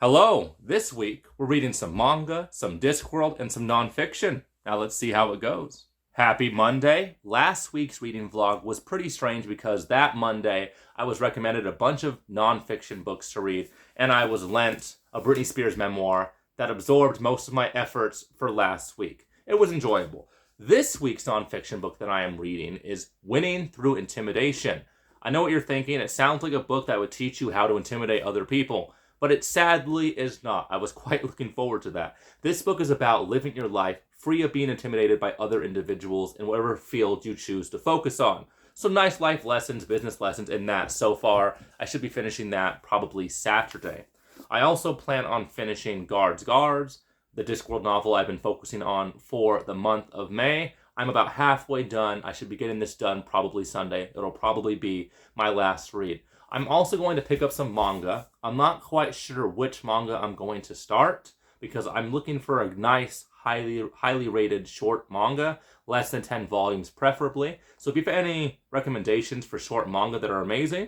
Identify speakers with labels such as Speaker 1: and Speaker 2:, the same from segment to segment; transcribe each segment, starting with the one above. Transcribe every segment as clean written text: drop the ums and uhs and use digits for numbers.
Speaker 1: Hello! This week, we're reading some manga, some Discworld, and some nonfiction. Now let's see how it goes. Happy Monday! Last week's reading vlog was pretty strange because that Monday, I was recommended a bunch of nonfiction books to read, and I was lent a Britney Spears memoir that absorbed most of my efforts for last week. It was enjoyable. This week's nonfiction book that I am reading is Winning Through Intimidation. I know what you're thinking. It sounds like a book that would teach you how to intimidate other people. But it sadly is not. I was quite looking forward to that. This book is about living your life free of being intimidated by other individuals in whatever field you choose to focus on. Some nice life lessons, business lessons in that so far. I should be finishing that probably Saturday. I also plan on finishing Guards, the Discworld novel I've been focusing on for the month of May. I'm about halfway done. I should be getting this done probably Sunday. It'll probably be my last read. I'm also going to pick up some manga. I'm not quite sure which manga I'm going to start because I'm looking for a nice, highly rated short manga, less than 10 volumes preferably. So if you have any recommendations for short manga that are amazing,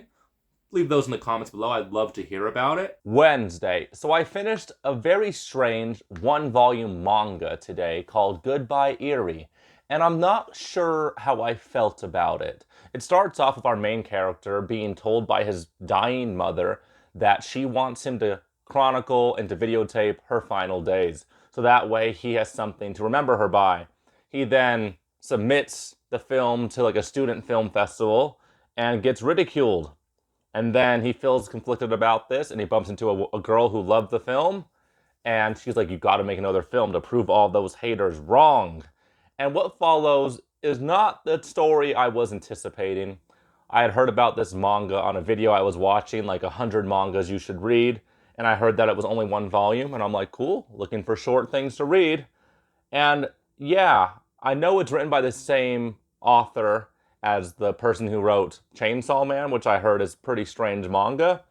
Speaker 1: leave those in the comments below. I'd love to hear about it. Wednesday. So I finished a very strange one-volume manga today called Goodbye Eerie, and I'm not sure how I felt about it. It starts off with our main character being told by his dying mother that she wants him to chronicle and to videotape her final days, so that way he has something to remember her by. He then submits the film to like a student film festival and gets ridiculed. And then he feels conflicted about this, and he bumps into a girl who loved the film, and she's like, you gotta make another film to prove all those haters wrong. And what follows is not the story I was anticipating. I had heard about this manga on a video I was watching, like 100 mangas you should read, and I heard that it was only one volume, and I'm like, cool, looking for short things to read. And yeah, I know it's written by the same author as the person who wrote Chainsaw Man, which I heard is pretty strange manga.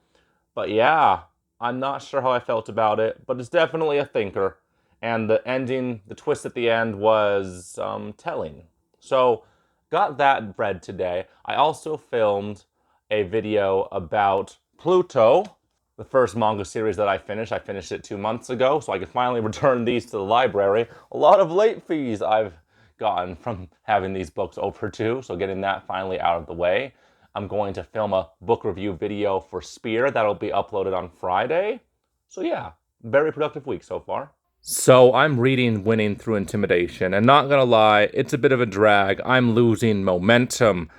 Speaker 1: But yeah, I'm not sure how I felt about it, but it's definitely a thinker. And the ending, the twist at the end was telling. So, got that read today. I also filmed a video about Pluto, the first manga series that I finished. I finished it 2 months ago, so I could finally return these to the library. A lot of late fees I've gotten from having these books overdue, so getting that finally out of the way. I'm going to film a book review video for Spear that'll be uploaded on Friday. So yeah, very productive week so far. So I'm reading Winning Through Intimidation, and not gonna lie, it's a bit of a drag. I'm losing momentum.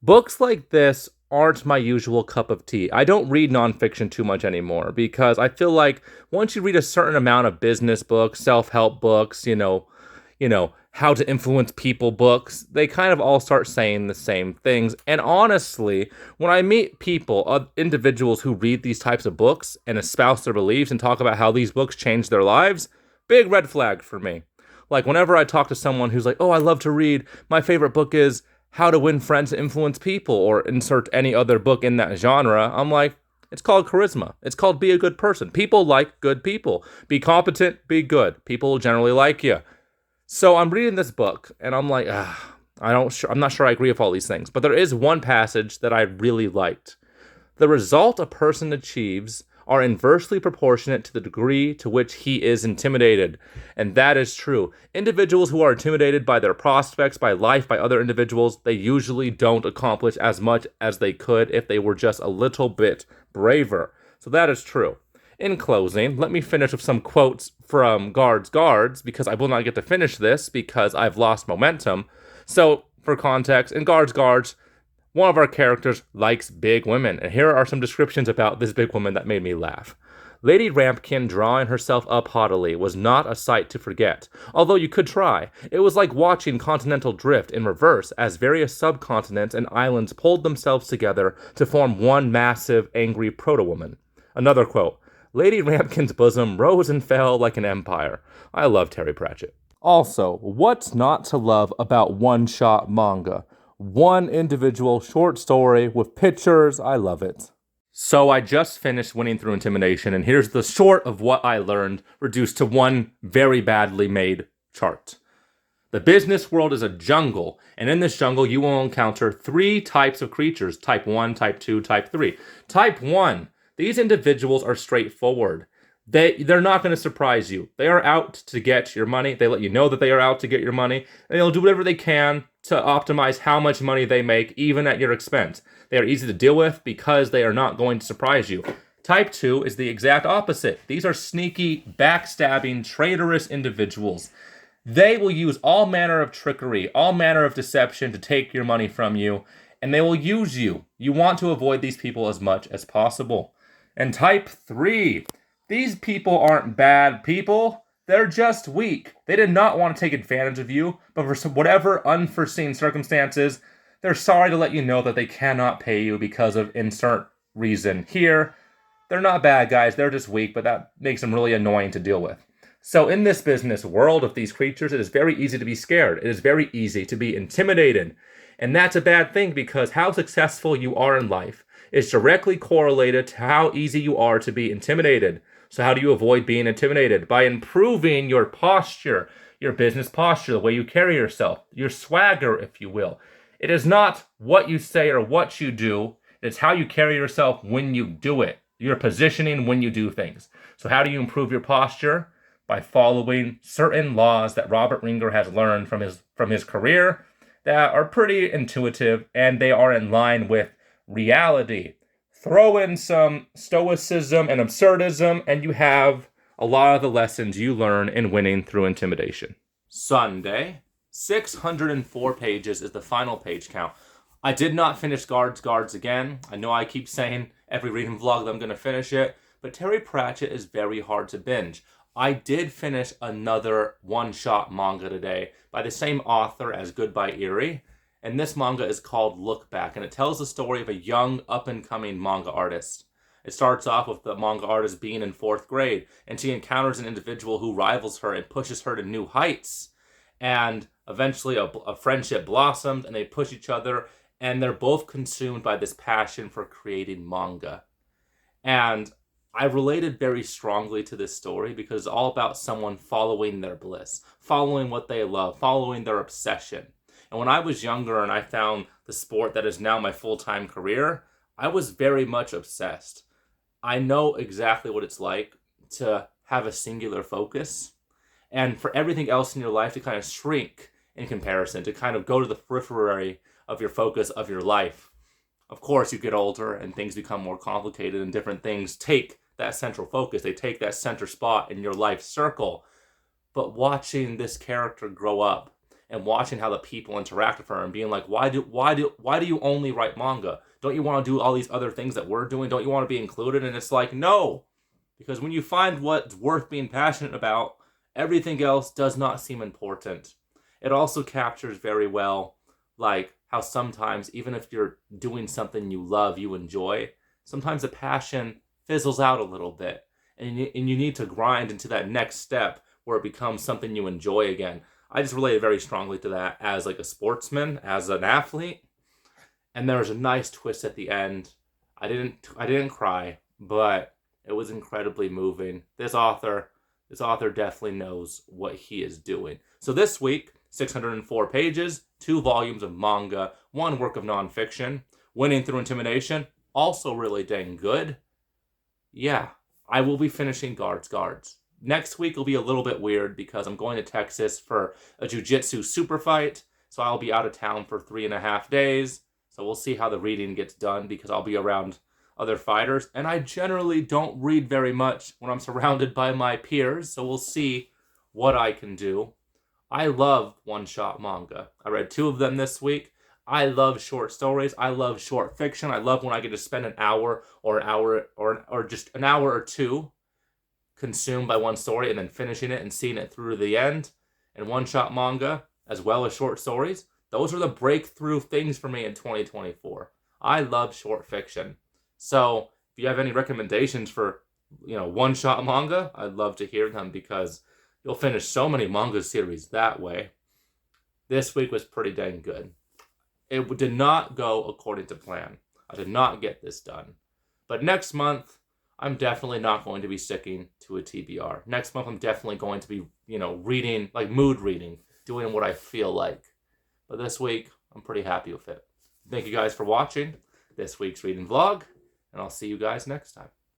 Speaker 1: Books like this aren't my usual cup of tea. I don't read nonfiction too much anymore because I feel like once you read a certain amount of business books, self-help books, how to influence people books, they kind of all start saying the same things. And honestly, when I meet people, individuals who read these types of books and espouse their beliefs and talk about how these books changed their lives, big red flag for me. Like whenever I talk to someone who's like, oh, I love to read, my favorite book is How to Win Friends and Influence People, or insert any other book in that genre, I'm like, it's called charisma. It's called be a good person. People like good people. Be competent, be good. People generally like you. So I'm reading this book, and I'm like, I'm not sure I agree with all these things. But there is one passage that I really liked. The result a person achieves are inversely proportionate to the degree to which he is intimidated. And that is true. Individuals who are intimidated by their prospects, by life, by other individuals, they usually don't accomplish as much as they could if they were just a little bit braver. So that is true. In closing, let me finish with some quotes from Guards, because I will not get to finish this because I've lost momentum. So, for context, in Guards, one of our characters likes big women, and here are some descriptions about this big woman that made me laugh. Lady Rampkin drawing herself up haughtily was not a sight to forget, although you could try. It was like watching continental drift in reverse as various subcontinents and islands pulled themselves together to form one massive, angry proto-woman. Another quote. Lady Rampkin's bosom rose and fell like an empire. I love Terry Pratchett. Also, what's not to love about one-shot manga? One individual short story with pictures, I love it. So I just finished Winning Through Intimidation, and here's the short of what I learned, reduced to one very badly made chart. The business world is a jungle, and in this jungle you will encounter 3 types of creatures, type 1, type 2, type 3. Type 1. These individuals are straightforward. They're not going to surprise you. They are out to get your money. They let you know that they are out to get your money, and they'll do whatever they can to optimize how much money they make, even at your expense. They are easy to deal with because they are not going to surprise you. Type 2 is the exact opposite. These are sneaky, backstabbing, traitorous individuals. They will use all manner of trickery, all manner of deception to take your money from you, and they will use you. You want to avoid these people as much as possible. And type 3, these people aren't bad people. They're just weak. They did not want to take advantage of you, but for whatever unforeseen circumstances, they're sorry to let you know that they cannot pay you because of insert reason here. They're not bad guys, they're just weak, but that makes them really annoying to deal with. So in this business world of these creatures, it is very easy to be scared. It is very easy to be intimidated. And that's a bad thing because how successful you are in life is directly correlated to how easy you are to be intimidated. So how do you avoid being intimidated? By improving your posture, your business posture, the way you carry yourself, your swagger, if you will. It is not what you say or what you do. It's how you carry yourself when you do it. Your positioning when you do things. So how do you improve your posture? By following certain laws that Robert Ringer has learned from his career that are pretty intuitive and they are in line with reality. Throw in some stoicism and absurdism and you have a lot of the lessons you learn in winning through intimidation. Sunday, 604 pages is the final page count. I did not finish Guards again. I know I keep saying every reading vlog that I'm going to finish it, but Terry Pratchett is very hard to binge. I did finish another one-shot manga today by the same author as Goodbye Eerie, and this manga is called Look Back, and it tells the story of a young, up-and-coming manga artist. It starts off with the manga artist being in 4th grade, and she encounters an individual who rivals her and pushes her to new heights, and eventually a friendship blossoms, and they push each other, and they're both consumed by this passion for creating manga. And I related very strongly to this story because it's all about someone following their bliss, following what they love, following their obsession. And when I was younger and I found the sport that is now my full-time career, I was very much obsessed. I know exactly what it's like to have a singular focus and for everything else in your life to kind of shrink in comparison, to kind of go to the periphery of your focus of your life. Of course, you get older and things become more complicated and different things take that central focus. They take that center spot in your life circle. But watching this character grow up and watching how the people interact with her and being like, why do you only write manga? Don't you want to do all these other things that we're doing? Don't you want to be included? And it's like, no. Because when you find what's worth being passionate about, everything else does not seem important. It also captures very well, like, how sometimes, even if you're doing something you love, you enjoy, sometimes the passion fizzles out a little bit. And you need to grind into that next step where it becomes something you enjoy again. I just related very strongly to that as like a sportsman, as an athlete. And there was a nice twist at the end. I didn't cry, but it was incredibly moving. This author definitely knows what he is doing. So this week, 604 pages, 2 volumes of manga, 1 work of nonfiction, Winning Through Intimidation, also really dang good. Yeah, I will be finishing Guards. Next week will be a little bit weird because I'm going to Texas for a jiu-jitsu super fight, so I'll be out of town for 3.5 days. So we'll see how the reading gets done because I'll be around other fighters. And I generally don't read very much when I'm surrounded by my peers, so we'll see what I can do. I love one-shot manga. I read 2 of them this week. I love short stories. I love short fiction. I love when I get to spend an hour or just an hour or 2 consumed by one story and then finishing it and seeing it through to the end. And one-shot manga, as well as short stories, those are the breakthrough things for me in 2024. I love short fiction. So if you have any recommendations for, one-shot manga, I'd love to hear them because you'll finish so many manga series that way. This week was pretty dang good. It did not go according to plan. I did not get this done. But next month, I'm definitely not going to be sticking to a TBR. Next month, I'm definitely going to be, reading, like mood reading, doing what I feel like. But this week, I'm pretty happy with it. Thank you guys for watching this week's reading vlog, and I'll see you guys next time.